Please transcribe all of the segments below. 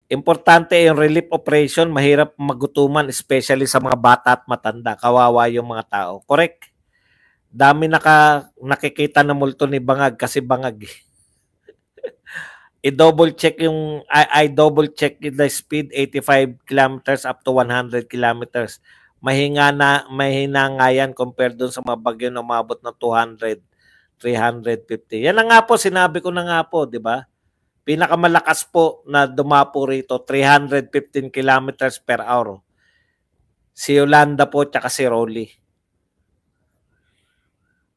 Importante yung relief operation, mahirap magutuman, especially sa mga bata at matanda. Kawawa yung mga tao. Correct. Dami nakikita na multo ni Bangag kasi Bangag. I-double check yung, I double check the speed, 85 kilometers up to 100 kilometers. Mahina nga yan compared dun sa mga bagyo na umabot ng 200, 350. Yan na nga po, sinabi ko na nga po, di ba? Pinakamalakas po na dumapo rito, 315 kilometers per hour. Si Yolanda po, tsaka si Rolly.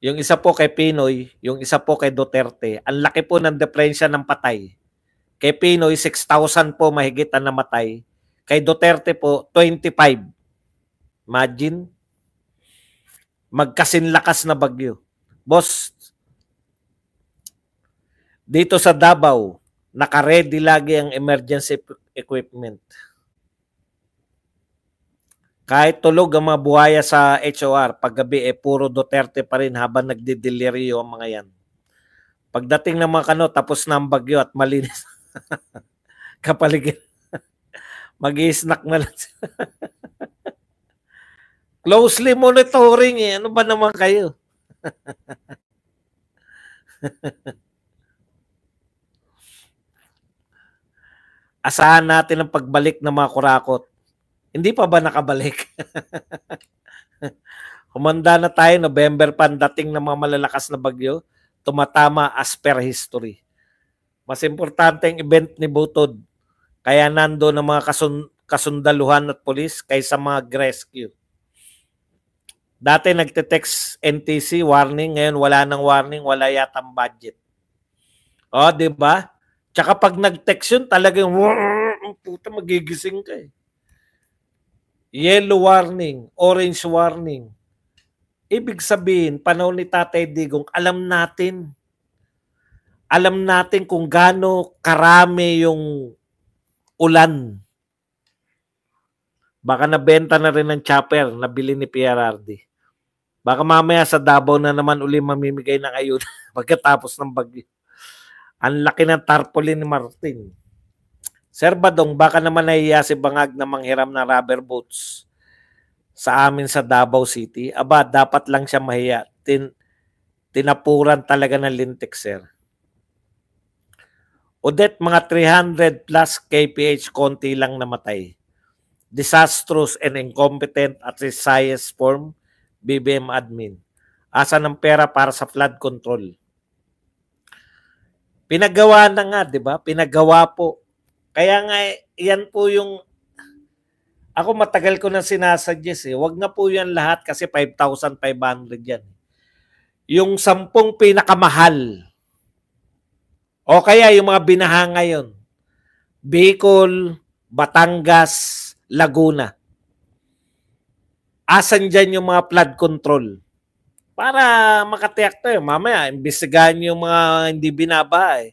Yung isa po kay Pinoy, yung isa po kay Duterte. Ang laki po ng diferensya ng patay. Kay Pinoy, 6,000 po mahigit ang namatay. Kay Duterte po, 25. Imagine, magkasinlakas na bagyo. Boss, dito sa Davao, naka-ready lagi ang emergency equipment. Kahit tulog ang mga buhaya sa HOR, paggabi puro Duterte pa rin habang nagdideliryo ang mga yan. Pagdating ng mga tapos na ang bagyo at malinis kapaligid. Mag-i-snack na lang. Closely monitoring Ano ba naman kayo? Asahan natin ang pagbalik ng mga kurakot. Hindi pa ba nakabalik? Humanda na tayo, November pa dating ng mga malalakas na bagyo, tumatama as per history. Mas importante ang event ni Butod, kaya nando ng mga kasundaluhan at polis kaysa mga rescue. Dati nagte-text NTC, warning, ngayon wala nang warning, wala yatang budget. O, di ba? Tsaka pag nag-text yun, talagang puta, magigising ka Yellow warning, orange warning. Ibig sabihin, panahon ni Tatay Digong, alam natin kung gaano karami yung ulan. Baka nabenta na rin ng chopper, nabili ni PRRD. Baka mamaya sa Davao na naman uli mamimigay ng ayuda pagkatapos ng bagyo. Ang laki ng tarpaulin ni Martin. Sir Badong, baka naman nahiya si Bangag na manghiram ng rubber boats sa amin sa Davao City. Aba, dapat lang siya mahiya. Tinapuran talaga ng lintik, sir. Odette, mga 300 plus kph, konti lang namatay. Disastrous and incompetent at its highest form, BBM admin. Asa ng pera para sa flood control? Pinagawa na nga, di ba? Pinagawa po. Kaya nga, yan po yung, ako matagal ko na sinasuggest Huwag na po yan lahat kasi 5,500 yan. Yung 10 pinakamahal. O kaya yung mga binaha ngayon. Bicol, Batangas, Laguna. Asan dyan yung mga flood control? Para makatiyak tayo. Mamaya, imbestigahan yung mga hindi binaba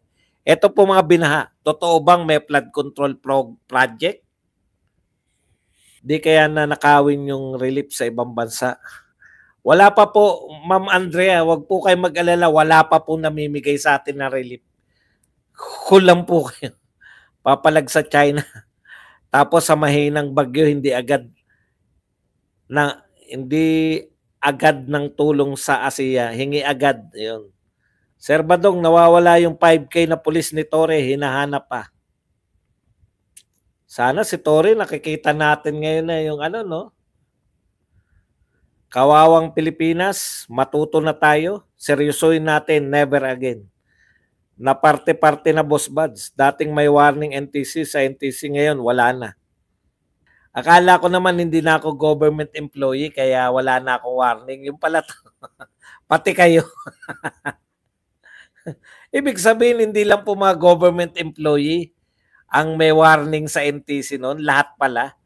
Ito po mga binaha. Totoo bang may flood control project? Di kaya na nakawin yung relief sa ibang bansa. Wala pa po, Ma'am Andrea, wag po kayo mag-alala. Wala pa po namimigay sa atin na relief. Kulang po kayo. Papalag sa China. Tapos sa mahinang bagyo, hindi agad ng tulong sa Asia. Hingi agad. Yun. Sir Badong, nawawala yung 5K na pulis ni Torre, hinahanap pa. Sana si Torre, nakikita natin ngayon na yung Kawawang Pilipinas, matuto na tayo, seryosoin natin, never again. Na parte-parte na boss buds, dating may warning NTC, sa NTC ngayon, wala na. Akala ko naman hindi na ako government employee, kaya wala na akong warning. Yung pala pati kayo. Ibig sabihin, hindi lang po mga government employee ang may warning sa NTC noon, lahat pala.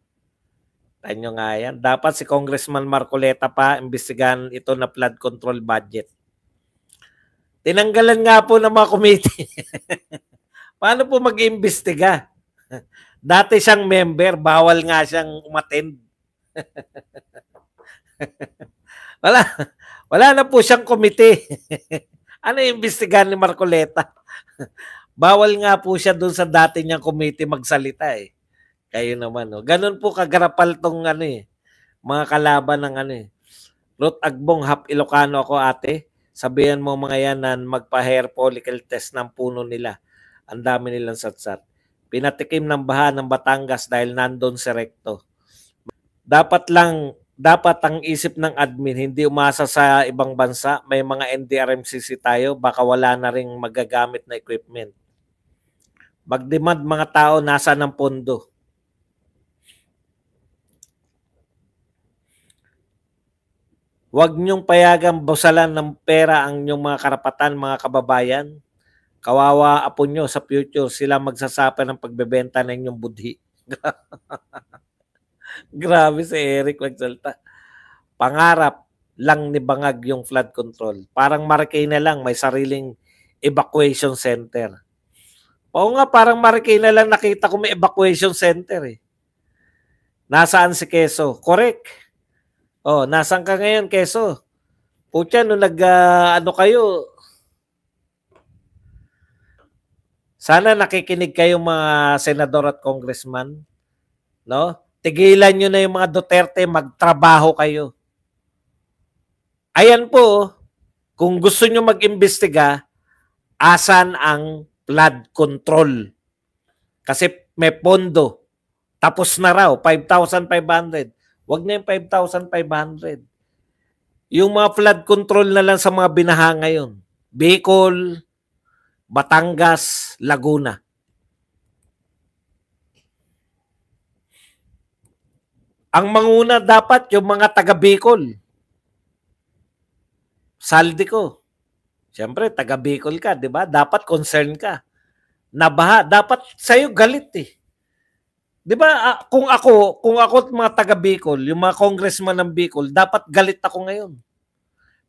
Tanyo nga yan. Dapat si Congressman Marcoleta pa imbestigahan ito na flood control budget. Tinanggalan nga po ng mga committee. Paano po mag-imbestiga? Dati siyang member, bawal nga siyang umattend. Wala na po siyang committee. Ano yung imbestigahan ni Marcoleta? Bawal nga po siya doon sa dati niyang committee magsalita eh. Kayo naman, no? Ganun po kagarapal tong ano eh, mga kalaban ng ano eh. Ruth Agbong, half Ilocano ako ate. Sabihan mo mga yan na magpa-hair follicle test ng puno nila. Ang dami nilang satsat. Pinatikim ng baha ng Batangas dahil nandun si Recto. Dapat ang isip ng admin, hindi umasa sa ibang bansa. May mga NDRMCC tayo, baka wala na ring magagamit na equipment. Mag-demand mga tao, nasa ng pondo. Huwag niyong payagang busalan ng pera ang inyong mga karapatan, mga kababayan. Kawawa apo nyo sa future, sila magsasapa ng pagbebenta ng inyong budhi. Grabe si Eric magsalta. Pangarap lang ni Bangag yung flood control. Parang Marikina lang, may sariling evacuation center. Oo nga, parang Marikina lang nakita ko may evacuation center eh. Nasaan si Quezon? Correct. Oh, nasaan ka ngayon, Quezon? Pucha, nung ano kayo, sana nakikinig kayo mga senador at congressman, no? Tigilan nyo na yung mga Duterte, magtrabaho kayo. Ayan po, kung gusto nyo mag-imbestiga, asan ang flood control? Kasi may pondo. Tapos na raw, 5,500. Huwag na yung 5,500. Yung mga flood control na lang sa mga binaha ngayon. Bicol, Batangas, Laguna. Ang manguna dapat yung mga taga Bicol. Saldi ko. Siyempre, taga Bicol ka, di ba? Dapat concern ka. Nabaha, dapat sa'yo galit eh. Di ba, kung ako mga taga Bicol, yung mga congressman ng Bicol, dapat galit ako ngayon.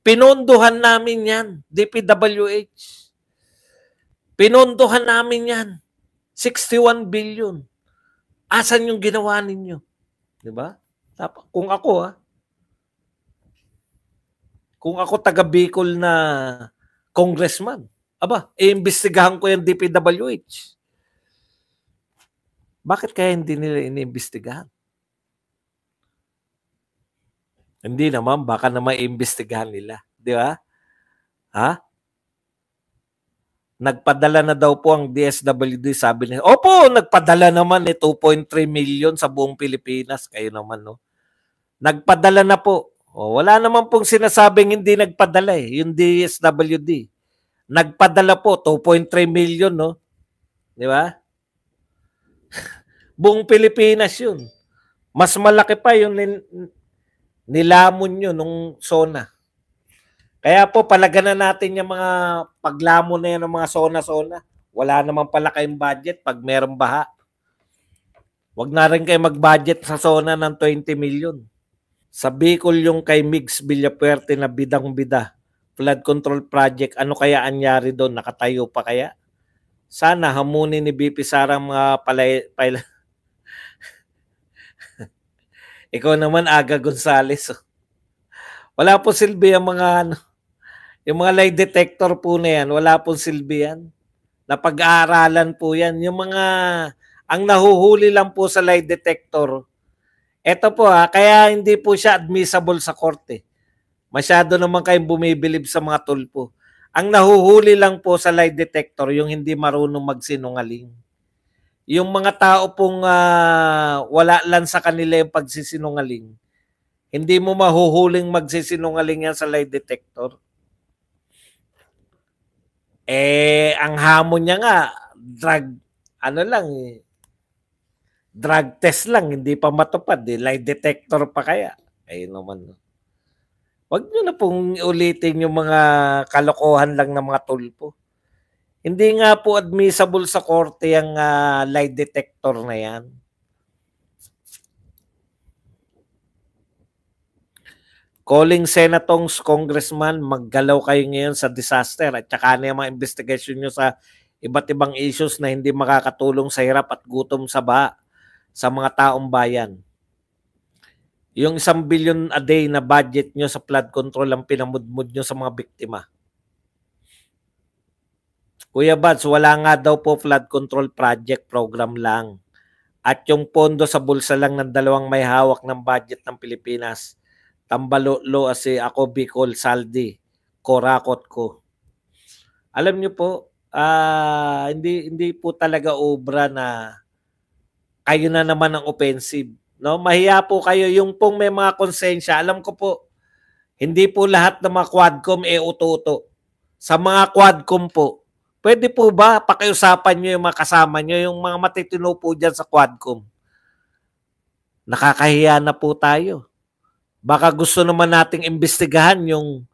Pinondohan namin yan, DPWH. Pinondohan namin yan. 61 billion. Asan yung ginawa ninyo? Di ba? Kung ako taga Bicol na congressman, iimbestigahan ko yung DPWH. Bakit kaya hindi nila iniimbestigahan? Hindi naman, baka naman iimbestigahan nila. Di ba? Ha? Nagpadala na daw po ang DSWD, sabi niya. Opo, nagpadala naman 2.3 million sa buong Pilipinas. Kayo naman, no? Nagpadala na po. Wala naman pong sinasabing hindi nagpadala yung DSWD. Nagpadala po, 2.3 million, no? Di ba? Buong Pilipinas yun. Mas malaki pa yung nilamon nyo nung SONA. Kaya po, palaganan natin yung mga paglamon na yan ng mga SONA-SONA. Wala naman pala kayong budget pag merong baha. Huwag na rin kayo mag-budget sa SONA ng 20 million. Sa Bicol yung kay Migs Villapuerte na bidang-bida. Flood control project, ano kaya anyari doon? Nakatayo pa kaya? Sana hamunin ni BP Sara mga Ikaw naman, Aga Gonzales. Wala po silbi ang mga yung mga lie detector po na yan. Wala po silbi yan. Napag-aaralan po yan. Yung mga ang nahuhuli lang po sa lie detector. Ito po kaya hindi po siya admissible sa korte. Masyado naman kayong bumibilib sa mga tulpo. Ang nahuhuli lang po sa lie detector yung hindi marunong magsinungaling. Yung mga tao pong wala lang sa kanila yung pagsisinungaling, hindi mo mahuhuling magsisinungaling yan sa lie detector. Ang hamon niya nga, drug test lang, hindi pa matupad. Lie detector pa kaya. Ayun naman. Huwag nyo na pong ulitin yung mga kalokohan lang ng mga tulpo. Hindi nga po admissible sa korte ang lie detector na yan. Calling senators, congressman, maggalaw kayo ngayon sa disaster at saka na yung mga investigation nyo sa iba't ibang issues na hindi makakatulong sa hirap at gutom sa baha sa mga taong bayan. Yung 1 billion a day na budget nyo sa flood control ang pinamudmud nyo sa mga biktima. Kuya Bads, wala nga daw po flood control project, program lang. At yung pondo sa bulsa lang ng dalawang may hawak ng budget ng Pilipinas. Tambalolo asi ako Bicol Saldi, korakot ko. Alam niyo po, hindi po talaga obra na kayo na naman ang offensive. No? Mahiya po kayo, yung pong may mga konsensya, alam ko po, hindi po lahat ng mga quadcom uto-uto. Sa mga quadcom po, pwede po ba pakiusapan nyo yung mga kasama nyo, yung mga matitino po dyan sa quadcom? Nakakahiya na po tayo. Baka gusto naman nating imbestigahan yung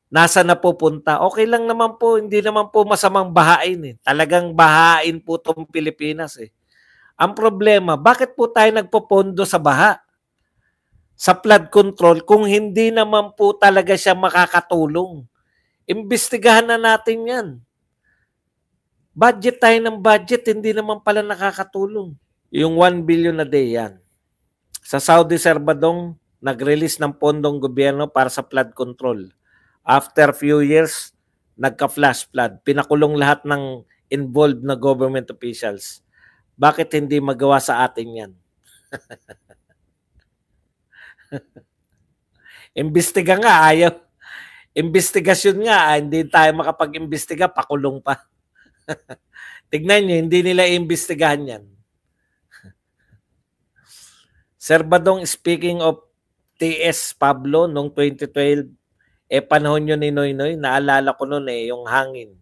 nasa napupunta. Okay lang naman po, hindi naman po masamang bahain eh. Talagang bahain po itong Pilipinas eh. Ang problema, bakit po tayo nagpopondo sa baha? Sa flood control kung hindi naman po talaga siya makakatulong. Imbestigahan na natin yan. Budget tayo ng budget, hindi naman pala nakakatulong. Yung 1 billion a day yan. Sa Saudi Serbadong, nag-release ng pondong gobyerno para sa flood control. After few years, nagka-flash flood. Pinakulong lahat ng involved na government officials. Bakit hindi magawa sa atin yan? Imbestiga nga, ayaw. Investigasyon nga, hindi tayo makapag-imbestiga, pakulong pa. Tignan nyo, hindi nila iimbestigahan yan. Serbadong, speaking of TS Pablo, noong 2012, panahon yun ni Noynoy, naalala ko noon yung hangin.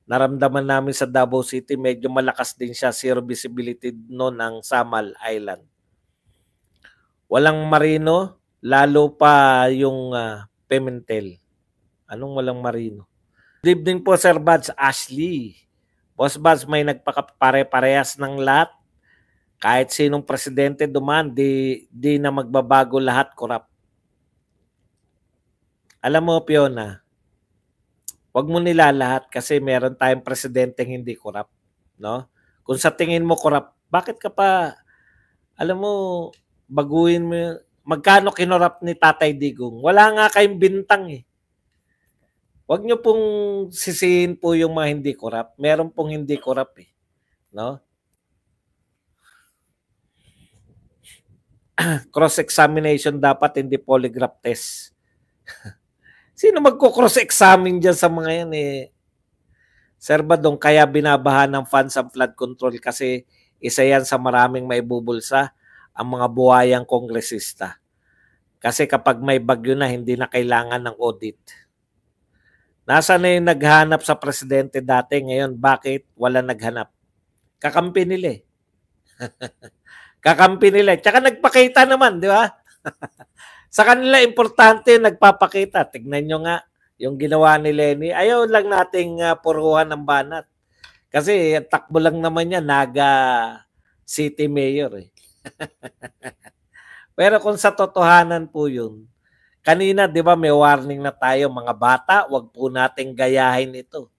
Naramdaman namin sa Davao City, medyo malakas din siya, zero visibility noon ang Samal Island. Walang marino, lalo pa yung Pimentel. Anong walang marino? Good evening po, Sir Bads, Ashley. Boss Bads, may nagpakapare-parehas ng lahat. Kahit sinong presidente duman, di na magbabago lahat, korap. Alam mo, Fiona, wag mo nila lahat kasi meron tayong presidenteng hindi korap. No? Kung sa tingin mo korap, bakit ka pa, alam mo, baguhin mo, magkano kinorap ni Tatay Digong? Wala nga kayong bintang eh. Wag nyo pong sisihin po yung mga hindi korap. Meron pong hindi korap eh. No? Cross-examination dapat, hindi polygraph test. Sino magko-cross-examine dyan sa mga yan eh? Sir Badong, kaya binabahan ng funds ang flood control kasi isa yan sa maraming maibubulsa ang mga buhayang kongresista. Kasi kapag may bagyo na, hindi na kailangan ng audit. Nasaan na yung naghanap sa presidente dati? Ngayon, bakit wala naghanap? Kakampi nila eh. Kakampi nila. Tsaka nagpakita naman, di ba? Sa kanila, importante, nagpapakita. Tignan nyo nga, yung ginawa ni Lenny. Ayaw lang nating puruhan ng banat. Kasi takbo lang naman yan, Naga City Mayor eh. Pero kung sa totohanan po yun, kanina, di ba, may warning na tayo, mga bata, wag po nating gayahin ito.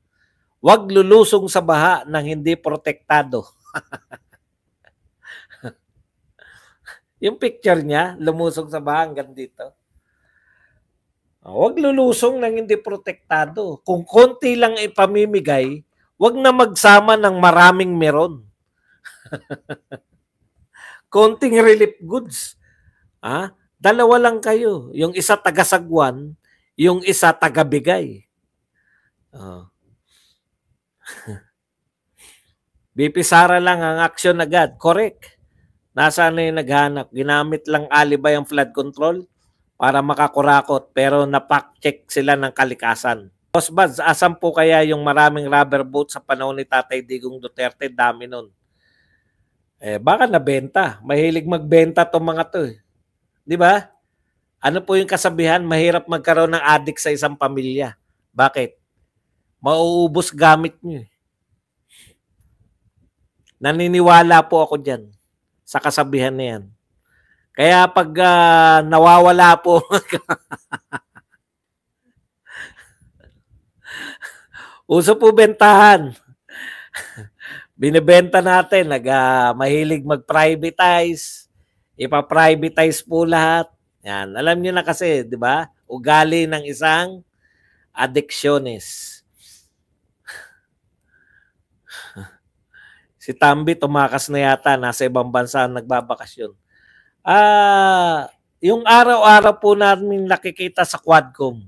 Wag lulusong sa baha nang hindi protektado. Yung picture niya, lumusong sa baha hanggang dito. Huwag lulusong nang hindi protektado. Kung konti lang ipamimigay, huwag na magsama ng maraming meron. Konting relief goods. Dalawa lang kayo. Yung isa taga-sagwan, yung isa taga-bigay. BP Sara lang ang aksyon agad. Correct. Nasaan na yung naghanap? Ginamit lang alibay ang flood control para makakurakot pero napak-check sila ng kalikasan. Boss Bads, asan po kaya yung maraming rubber boat sa panahon ni Tatay Digong Duterte? Dami nun. Baka nabenta. Mahilig magbenta tong mga to. Di ba? Ano po yung kasabihan? Mahirap magkaroon ng adik sa isang pamilya. Bakit? Mauubos gamit nyo. Naniniwala po ako dyan sa kasabihan na yan. Kaya pag nawawala po, uso po bentahan. Binibenta natin, mahilig mag-privatize, ipa-privatize po lahat. Yan, alam niyo na kasi, di ba? Ugali ng isang adictionist. Si Tambi tumakas na yata, nasa ibang bansa nagbabakasyon. Yung araw-araw po namin nakikita sa Quadcom,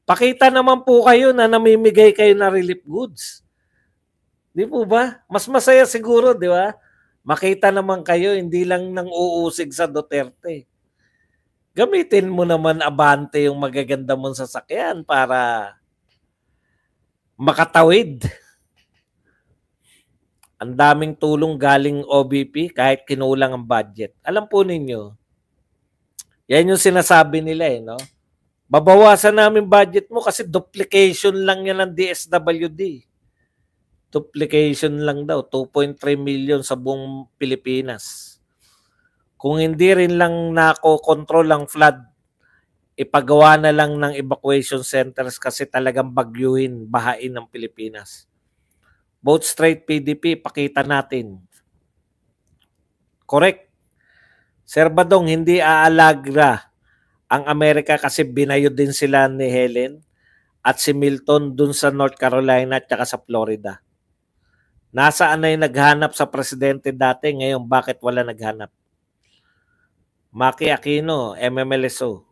pakita naman po kayo na namimigay kayo na relief goods. Di po ba? Mas masaya siguro, di ba? Makita naman kayo, hindi lang nang uusig sa Duterte. Gamitin mo naman abante yung magaganda mong sasakyan para makatawid. Ang daming tulong galing OBP kahit kinulang ang budget. Alam po ninyo, yan yung sinasabi nila no? Babawasan namin budget mo kasi duplication lang yan ng DSWD. Duplication lang daw, 2.3 million sa buong Pilipinas. Kung hindi rin lang nako-control ang flood, ipagawa na lang ng evacuation centers kasi talagang bagyuhin, bahain ng Pilipinas. Both straight PDP, pakita natin. Correct. Sir Badong, hindi aalagra ang Amerika kasi binayo din sila ni Helen at si Milton dun sa North Carolina at saka sa Florida. Nasaan na yung naghanap sa presidente dati, ngayon bakit wala naghanap? Maki Aquino, MMLSO.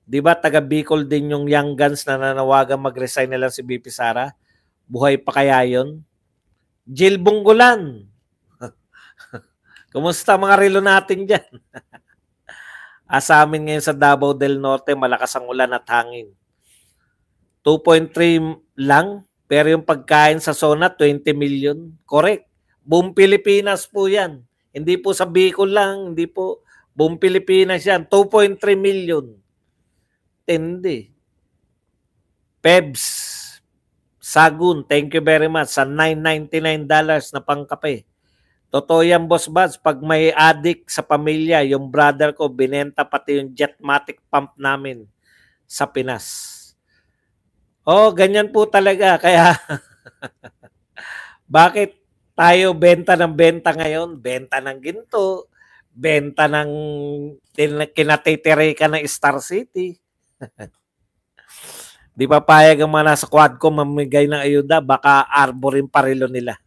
Di ba taga Bicol din yung Young Guns na nanawagan mag-resign na lang si BP Sara? Buhay pa kaya yun? Jill Bunggulan. Kumusta mga relo natin dyan? Sa amin ngayon sa Davao del Norte, malakas ang ulan at hangin. 2.3 lang, pero yung pagkain sa zona, 20 million. Correct. Buong Pilipinas po yan. Hindi po sa Bicol lang, hindi po. Buong Pilipinas yan. 2.3 million. Tindi. Pebs, Sagun, thank you very much sa $9.99 na pangkape. Totoo yan, Boss Buds. Pag may addict sa pamilya, yung brother ko, binenta pati yung Jetmatic pump namin sa Pinas. Oh, ganyan po talaga. Kaya, bakit tayo benta ng benta ngayon? Benta ng ginto, benta ng kinatitire ka ng Star City. Di pa payag ang mga nasa Quadcom mamigay ng ayuda, baka arborin parilo nila.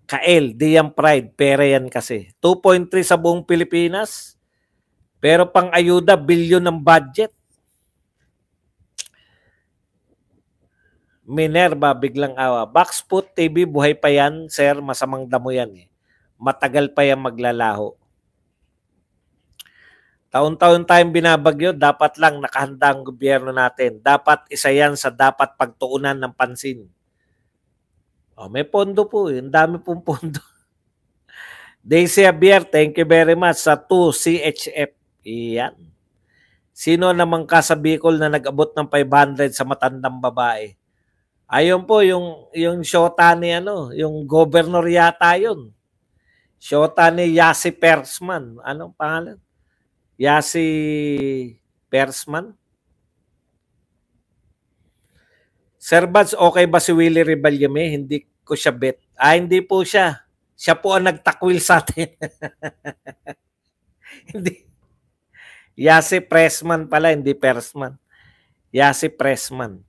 Kael, Diam Pride, pera yan kasi. 2.3 sa buong Pilipinas, pero pang ayuda, bilyon ng budget. Minerva, biglang awa. Boxput TV, buhay pa yan, sir, masamang damo yan. Matagal pa yan maglalaho. Taon-taon tayong binabagyo, dapat lang nakahanda ang gobyerno natin. Dapat isa yan sa dapat pagtuunan ng pansin. Oh, may pondo po. Ang dami pong pondo. Daisy Javier, thank you very much sa 2 CHF. Iyan. Sino namang ka sa Bicol na nag-abot ng 500 sa matandang babae? Ayun po, yung shota ni yung governor yata yun. Shota ni Yasi Persman. Anong pangalan? Yasi Persman? Sir Buds, okay ba si Willie Reballame? Hindi ko siya bet. Hindi po siya. Siya po ang nagtakwil sa atin. Hindi. Yasi Pressman pala, hindi Persman. Yasi Pressman.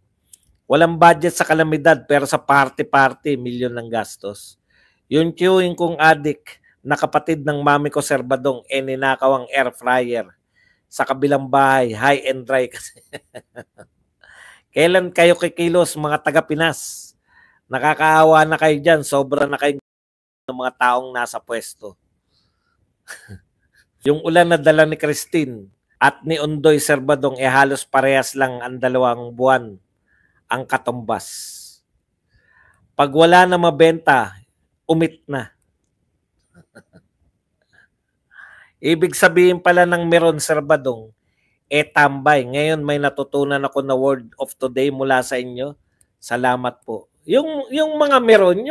Walang budget sa kalamidad pero sa party-party, milyon ng gastos. Yung queuing kong adik na kapatid ng mami ko, Sir Badong, ninakaw ang air fryer sa kabilang bahay, high and dry kasi. Kailan kayo kikilos, mga taga-Pinas? Nakakaawa na kayo dyan, sobra na kayo ng mga taong nasa pwesto. Yung ulan na dala ni Christine at ni Undoy, Sir Badong, halos parehas lang ang 2 buwan ang katumbas. Pag wala na mabenta, umit na. Ibig sabihin pala ng meron, Sir Badong, tambay. Ngayon may natutunan ako na word of today mula sa inyo. Salamat po. Yung mga meron,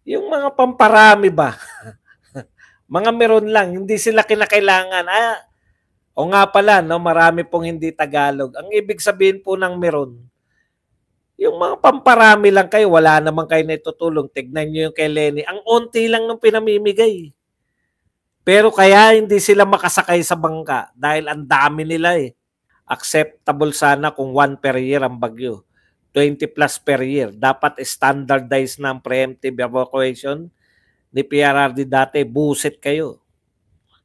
yung mga pamparami ba? Mga meron lang, hindi sila kinakailangan. O nga pala, no, marami pong hindi Tagalog. Ang ibig sabihin po ng meron, yung mga pamparami lang kayo, wala naman kayo na itutulong. Tignan nyo yung kay Lenny. Ang onti lang nung pinamimigay. Pero kaya hindi sila makasakay sa bangka dahil ang dami nila . Acceptable sana kung 1 per year ang bagyo. 20 plus per year. Dapat standardized na ang preemptive evacuation ni PRRD dati. Buset kayo.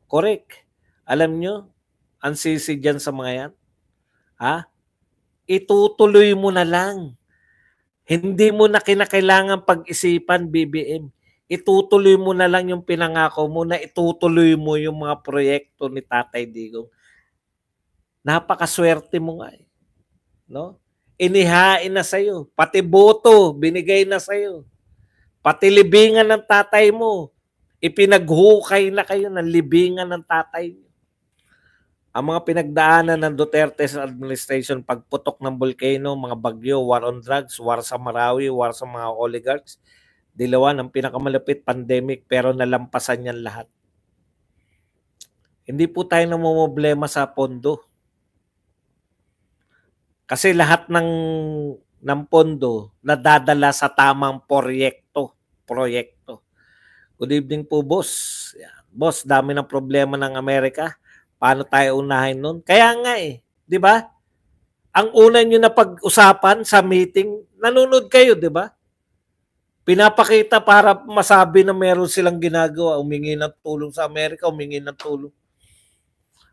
Correct. Alam nyo, ang sisi dyan sa mga yan, ha? Itutuloy mo na lang. Hindi mo na kinakailangan pag-isipan, BBM. Itutuloy mo na lang yung pinangako mo na itutuloy mo yung mga proyekto ni Tatay Digong. Napakaswerte mo nga eh. No? Inihain na sa'yo. Pati boto, binigay na sa'yo. Pati libingan ng tatay mo. Ipinaghukay na kayo ng libingan ng tatay mo. Ang mga pinagdaanan ng Duterte's administration, pagputok ng volcano, mga bagyo, war on drugs, war sa Marawi, war sa mga oligarchs, dilawan ang pinakamalapit pandemic pero nalampasan yan lahat. Hindi po tayo namumblema sa pondo. Kasi lahat ng pondo nadadala sa tamang proyekto. Good evening po, boss. Yan. Boss, dami ng problema ng Amerika. Paano tayo unahin nun? Kaya nga eh, di ba? Ang una nyo na pag-usapan sa meeting, nanonood kayo, di ba? Pinapakita para masabi na meron silang ginagawa, humingi ng tulong sa Amerika, humingi ng tulong.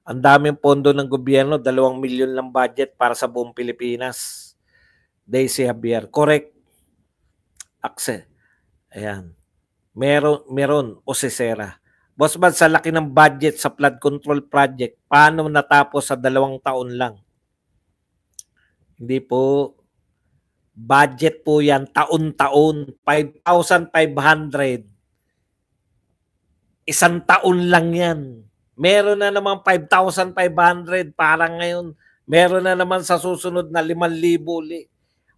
Ang daming pondo ng gobyerno, 2 milyon lang budget para sa buong Pilipinas. Daisy Javier, correct. Akse. Ayan. Meron o sisera. Boss Bad, sa laki ng budget sa flood control project, paano natapos sa 2 taon lang? Hindi po. Budget po yan, taon-taon. 5,500. Isang taon lang yan. Meron na naman 5,500 parang ngayon. Meron na naman sa susunod na 5,000 uli.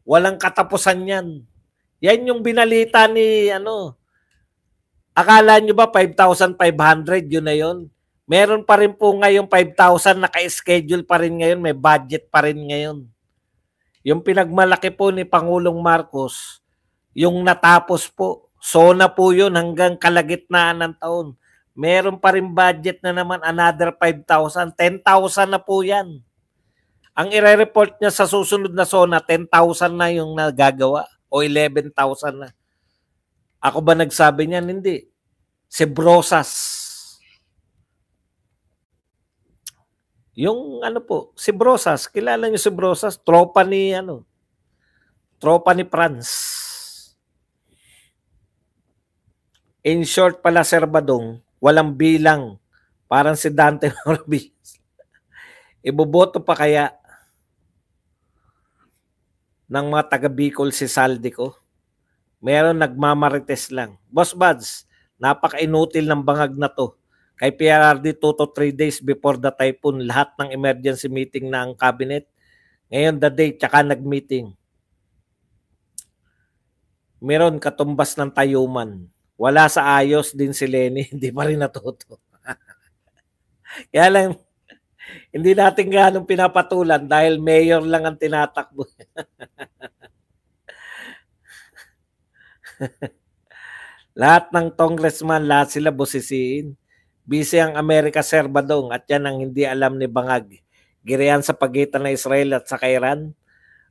Walang katapusan yan. Yan yung binalita ni Akala nyo ba 5,500 yun na yun? Meron pa rin po ngayon 5,000 naka-schedule pa rin ngayon, may budget pa rin ngayon. Yung pinagmalaki po ni Pangulong Marcos, yung natapos po, SONA po yun hanggang kalagitnaan ng taon. Meron pa rin budget na naman another 5,000, 10,000 na po yan. Ang i-report niya sa susunod na SONA, 10,000 na yung nagagawa o 11,000 na. Ako ba nagsabi niyan? Hindi. Si Brosas. Yung si Brosas, kilala niyo si Brosas, tropa ni Franz. In short pala, Sir Badong, walang bilang. Parang si Dante Morbius. Iboboto pa kaya ng mga taga Bicol si Saldico? Meron nagmamarites lang. Boss Buds, napaka-inutil ng bangag na to. Kay PRRD 2 to 3 days before the typhoon, lahat ng emergency meeting na ang cabinet. Ngayon the day, tsaka nag-meeting. Meron katumbas ng tayuman. Wala sa ayos din si Lenny, hindi pa rin natuto. Kaya lang, hindi natin ganong pinapatulan dahil mayor lang ang tinatakbo. Lahat ng congressman, lahat sila busisiin. Busy ang Amerika, Sir Badong, at yan ang hindi alam ni Bangag. Giriyan sa pagitan ng Israel at sa Iran.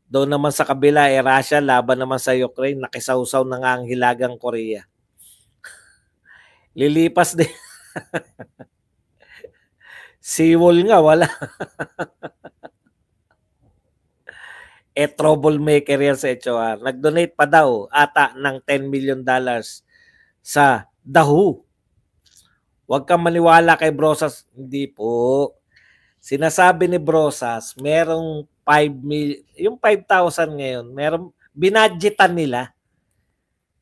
Doon naman sa kabila, Russia, laban naman sa Ukraine, nakisawsaw na nga ang hilagang Korea. Lilipas din. Seawall nga, wala. Troublemaker yan sa HOR. Nag-donate pa daw ata ng $10 million sa The Who. Huwag kang maniwala kay Brosas. Hindi po. Sinasabi ni Brosas, merong 5 million, yung 5,000 ngayon, merong binadgetan nila.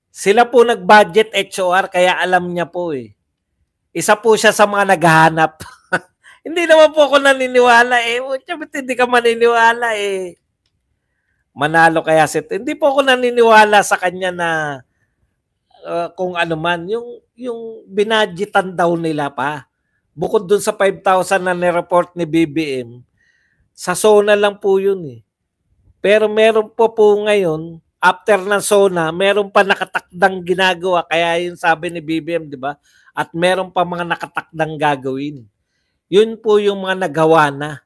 Sila po nag-budget HOR, kaya alam niya po eh. Isa po siya sa mga naghahanap. Hindi naman po ako naniniwala eh. Hindi ka maniniwala eh. Manalo kaya hindi po ako naniniwala sa kanya na kung ano man, yung binadgetan daw nila pa. Bukod dun sa 5,000 na nireport ni BBM, sa SONA lang po yun eh. Pero meron po ngayon, after ng SONA, meron pa nakatakdang ginagawa. Kaya yun sabi ni BBM, di ba? At meron pa mga nakatakdang gagawin. Yun po yung mga nagawa na.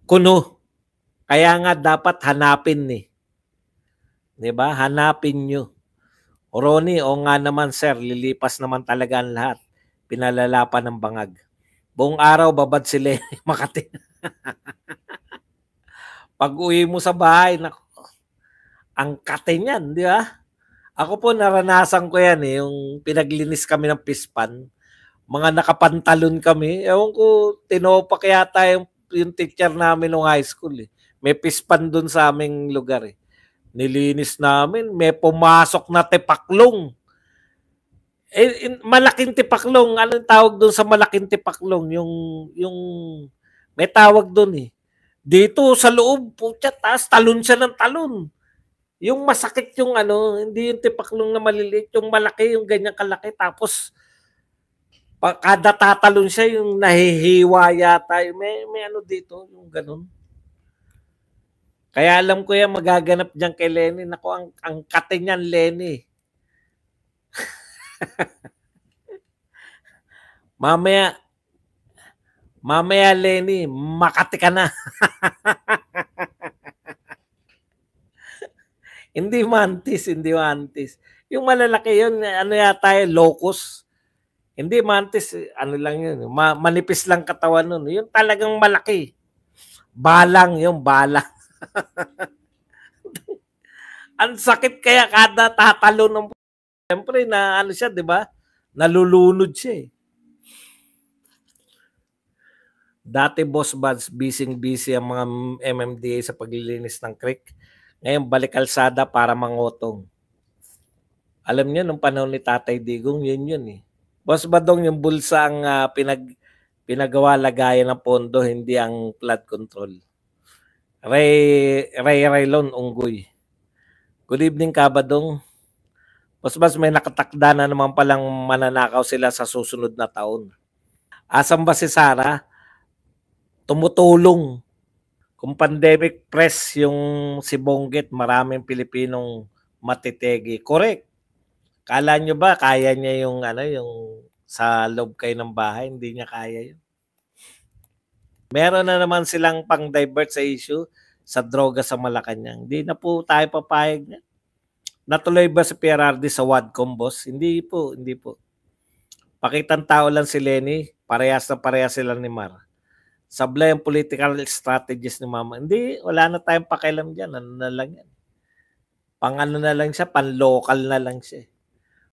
Kuno. Kaya nga dapat hanapin ni. 'Di ba? Hanapin nyo. O Ronnie, o nga naman sir, lilipas naman talaga ang lahat. Pinalalapan ng bangag. Buong araw babad sila Makati. Pag uwi mo sa bahay, ang kate niyan, di ba? Ako po naranasan ko yan yung pinaglinis kami ng pispan. Mga nakapantalon kami. Ewan ko, tinopak yata yung teacher namin nung high school. May pispan dun sa aming lugar. Nilinis namin, may pumasok na tipaklong. Malaking tipaklong. Anong tawag dun sa malaking tipaklong? Yung may tawag dun Dito sa loob, putya, taas, talon siya ng talon. Yung masakit yung hindi yung tipaklong na maliliit, yung malaki, yung ganyan kalaki. Tapos, kada tatalon siya, yung nahihiwa yata. May dito, yung ganun. Kaya alam ko yan, magaganap dyan kay Lenny. Naku, ang kate niyan, Lenny. Mamaya, Lenny, Makati ka na. Hindi mantis. Yung malalaki yun, yata locust. Hindi mantis, lang yun. Manipis lang katawan nun. Yung talagang malaki. Balang. Ang sakit kaya kada tatalo ng siyempre na siya, di ba? Nalulunod siya Dati Boss Buds, busy ang mga MMDA sa paglilinis ng creek. Ngayon balik kalsada para mangotong. Alam niyo nung panahon ni Tatay Digong, yun Boss Badong, yung bulsa ang pinagawa lagayan ng pondo, hindi ang flood control. Ray Raylon Unggoy. Good evening, Kabadong. Mas may nakatakda na naman palang mananakaw sila sa susunod na taon. Asan ba si Sara? Tumutulong. Kung pandemic press yung si Bonggit, maraming Pilipinong matitegi. Correct. Kala nyo ba kaya niya yung sa loob kayo ng bahay? Hindi niya kaya yun. Meron na naman silang pang-divert sa issue sa droga sa Malacanang. Hindi na po tayo papayag na. Natuloy ba si PRRD sa Wadcom, boss? Hindi po. Pakitang tao lang si Lenny, parehas sila ni Mar. Sablay ang political strategies ni Mama. Hindi, wala na tayong pakialam dyan. Ano na lang yan. Pang na lang siya, pan-local na lang siya.